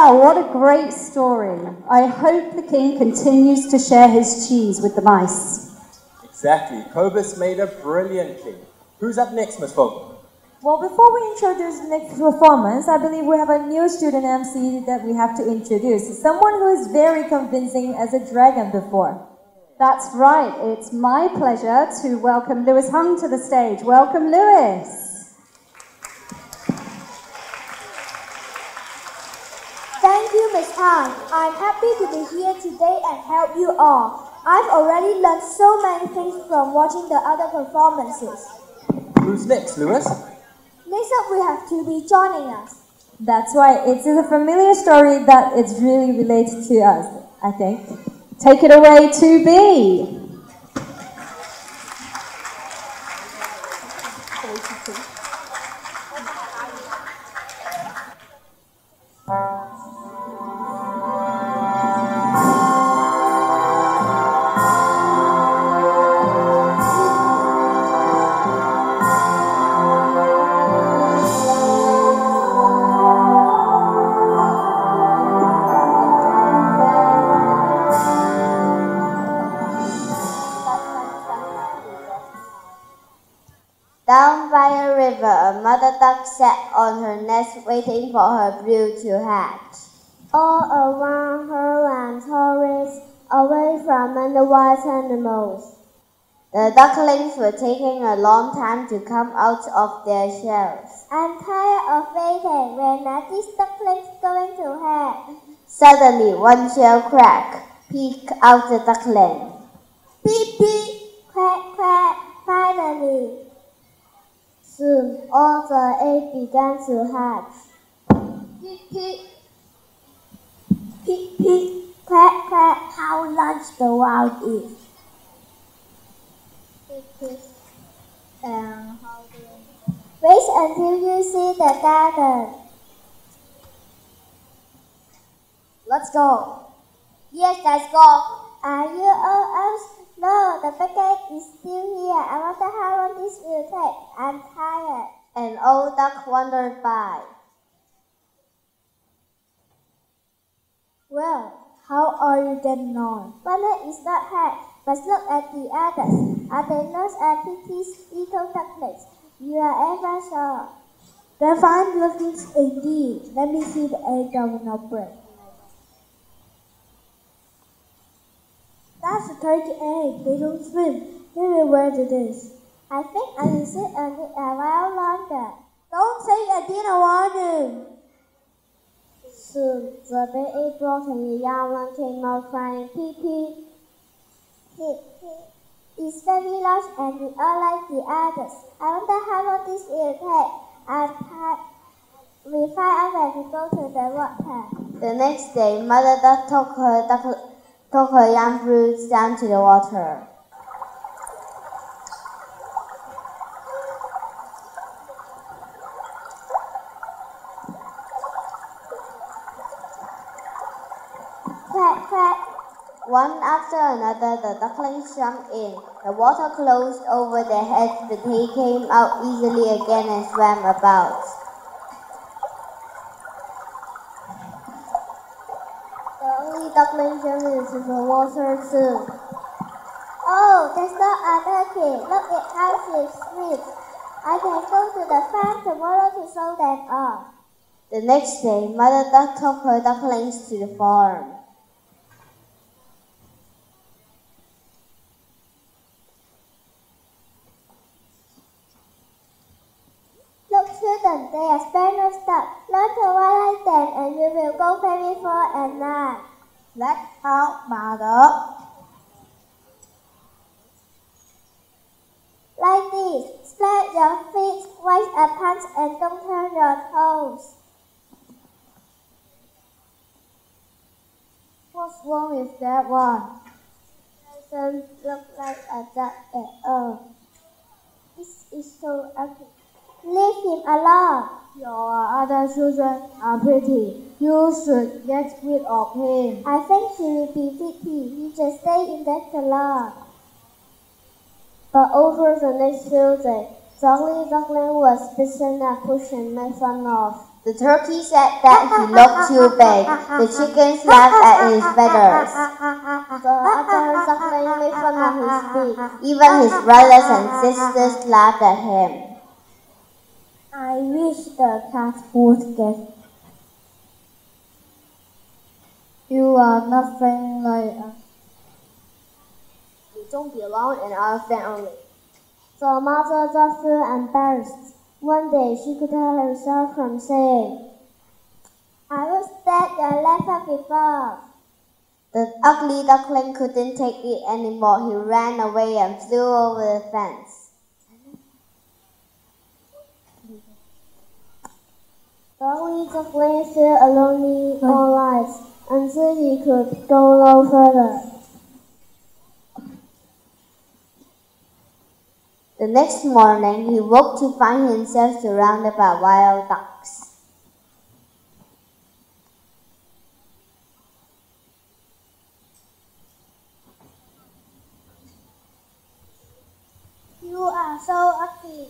Wow, what a great story. I hope the king continues to share his cheese with the mice. Exactly. Cobus made a brilliant king. Who's up next, Miss Fogg? Well, before we introduce the next performance, I believe we have a new student MC that we have to introduce. Someone who is very convincing as a dragon before. That's right. It's my pleasure to welcome Lewis Hung to the stage. Welcome, Lewis. Thank you, Ms. Han. I'm happy to be here today and help you all. I've already learned so many things from watching the other performances. Who's next, Lewis? Next up, we have to be joining us. That's right. It is a familiar story that it's really related to us, I think. Take it away, 2B. Down by a river, a mother duck sat on her nest waiting for her brood to hatch. All around her ran tourists, away from the wild animals. The ducklings were taking a long time to come out of their shells. I'm tired of waiting. When are these ducklings going to hatch? Suddenly, one shell cracked, peeked out the duckling. Beep, beep, quack, quack, finally. Soon, all the eggs began to hatch. Peep, peep. Peep, peep, quack, quack, how large the world is. Peep, peep. And how do you... Wait until you see the garden. Let's go. Yes, let's go. Are you all out? No, the packet is still here. I wonder how long this will take. I'm tired. An old duck wandered by. Well, how are you getting on? One is not hatched, but look at the others. Are they not as pretty little ducklings? You are ever sure. They're fine looking indeed. Let me see the egg of no break. That's a turkey egg. They don't swim. Maybe where it is. I think I will sit on it a while longer. Don't say I didn't want to. Soon, the baby brought and the young one came out crying, pee pee. It's very large and we are like the others. I wonder how long this will take. We find out when we go to the water. The next day, Mother Duck took her young broods down to the water. Quack, quack. One after another, the ducklings swam in. The water closed over their heads, but they came out easily again and swam about. The only duckling jumping into the water soon. Oh, there's not a turkey. Look at how she swims. I can go to the farm tomorrow to show them off. The next day, Mother Duck took her ducklings to the farm. Look, children, they are sparrows duck. Learn to fly like them and you will go very far at night. Let's help, Mother. Like this. Spread your feet, raise a punch and don't turn your toes. What's wrong with that one? Doesn't look like a duck at all. This is so ugly. Leave him alone. Your other children are pretty. You should get rid of him. I think he will be pretty. He just stay in that salon. But over the next few days, the ugly duckling was bitten and pushed and made fun of. The turkey said that he looked too big. The chickens laughed at his feathers. The other duckling made fun of his beak. Even his brothers and sisters laughed at him. I wish the cat would get. You are nothing like us. You don't belong in our family. The mother duck felt embarrassed. One day she could help herself from saying, I was dead and left before. The ugly duckling couldn't take it anymore. He ran away and flew over the fence. The ugly duckling felt lonely all night until he could go no further. The next morning, he woke to find himself surrounded by wild ducks. You are so ugly.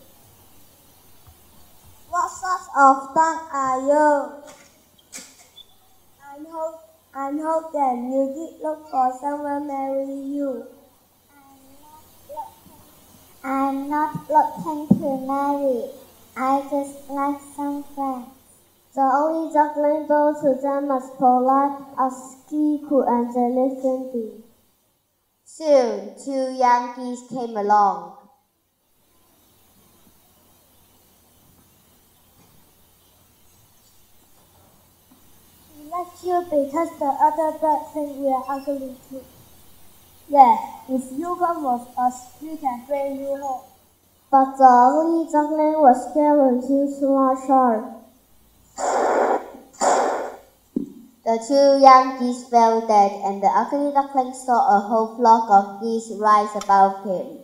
What sort of duck are you? I hope that you did look for someone to marry you. I'm not looking to marry. I just like some friends. The only duckling both to them as polite as he could and listen to. Soon, 2 young geese came along. We like you because the other birds think we are ugly too. Yeah, if you come with us, we can bring you home. But the ugly duckling was scared when he saw a shark. The 2 young geese fell dead, and the ugly duckling saw a whole flock of geese rise above him.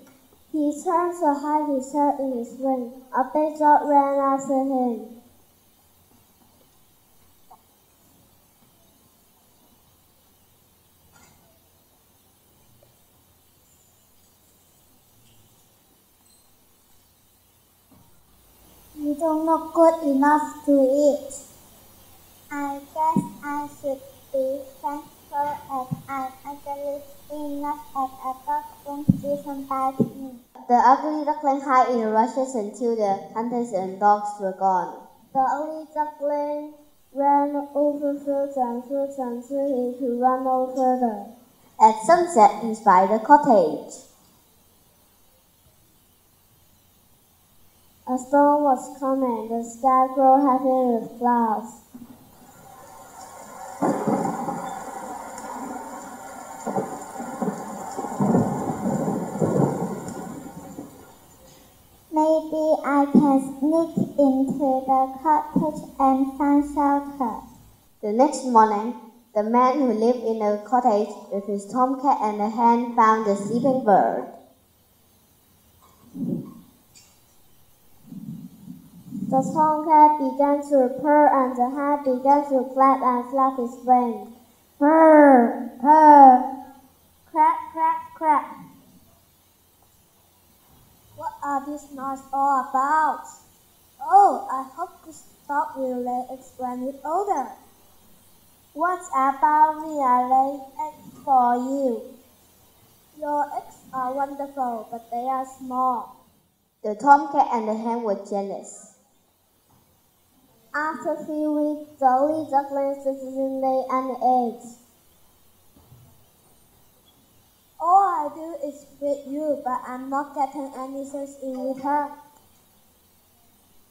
He turned to hide his head in his wing. A big dog ran after him. You don't look good enough to eat. I guess I should be thankful as I'm ugly enough as a dog won't even bite me. The ugly duckling hid in the rushes until the hunters and dogs were gone. The ugly duckling ran over fields and fields until he could run no further. At sunset, he spied a cottage. A storm was coming, the sky grew heavy with clouds. Maybe I can sneak into the cottage and find shelter. The next morning, the man who lived in the cottage with his tomcat and a hen found the sleeping bird. The tomcat began to purr and the hen began to clap and flap his wings. Purr, purr, crack, crack, crack. What are these noises all about? Oh, I hope this dog will lay eggs when it's older. What about me? I lay eggs for you. Your eggs are wonderful, but they are small. The tomcat and the hen were jealous. After 3 weeks, the ugly duckling didn't lay any eggs. All I do is feed you, but I'm not getting any sex in return.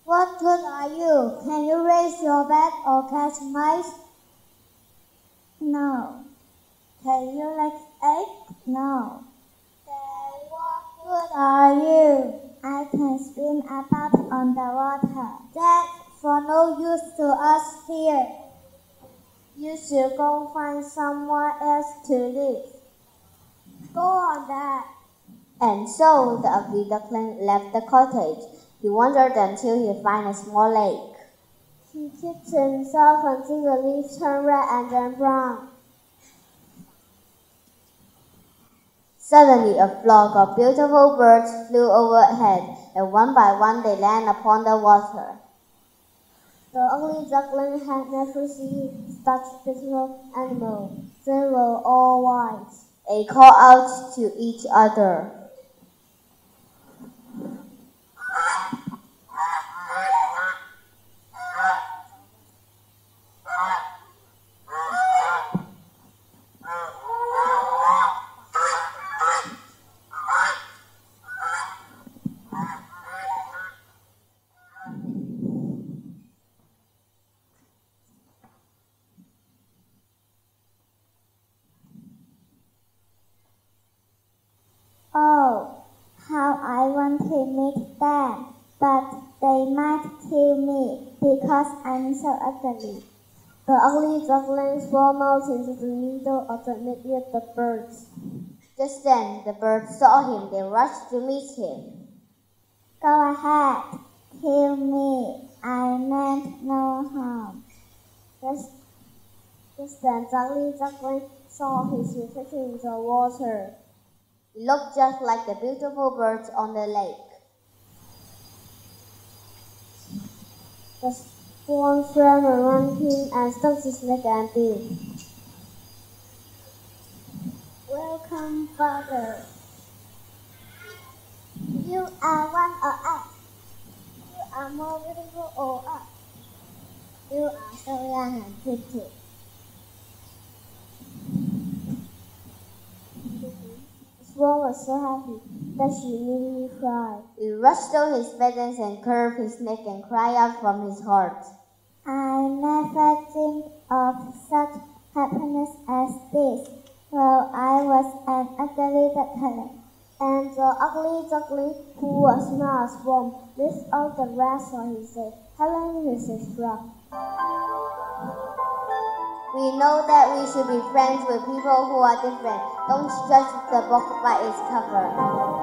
What good are you? Can you raise your bed or catch mice? No. Can you lay eggs? No. Then what good are you? I can swim about on the water. That's for no use to us here. You should go find somewhere else to live. Go on that. And so the ugly duckling left the cottage. He wandered until he found a small lake. He kicked himself until the leaves turned red and then brown. Suddenly, a flock of beautiful birds flew overhead, and one by one they landed upon the water. The ugly duckling had never seen such beautiful animal. They were all white. They called out to each other. Oh, how I want to meet them, but they might kill me because I'm so ugly. The ugly duckling swam out into the middle of the net with the birds. Just then, the birds saw him. They rushed to meet him. Go ahead, kill me. I meant no harm. Just then, the ugly duckling saw his reflection in the water. He looked just like the beautiful birds on the lake. The swan swam around him and stuck his leg and bill. Welcome, father. You are one of us. You are more beautiful of us. You are so young and pretty. The swan was so happy that she nearly cried. He rustled his feathers and curved his neck and cried out from his heart. I never dreamed of such happiness as this. Well, I was an ugly duckling, and the ugly duckling, who was now a swan, lifted out the rest of his head. Hello, Mrs. Frog. We know that we should be friends with people who are different. Don't judge the book by its cover.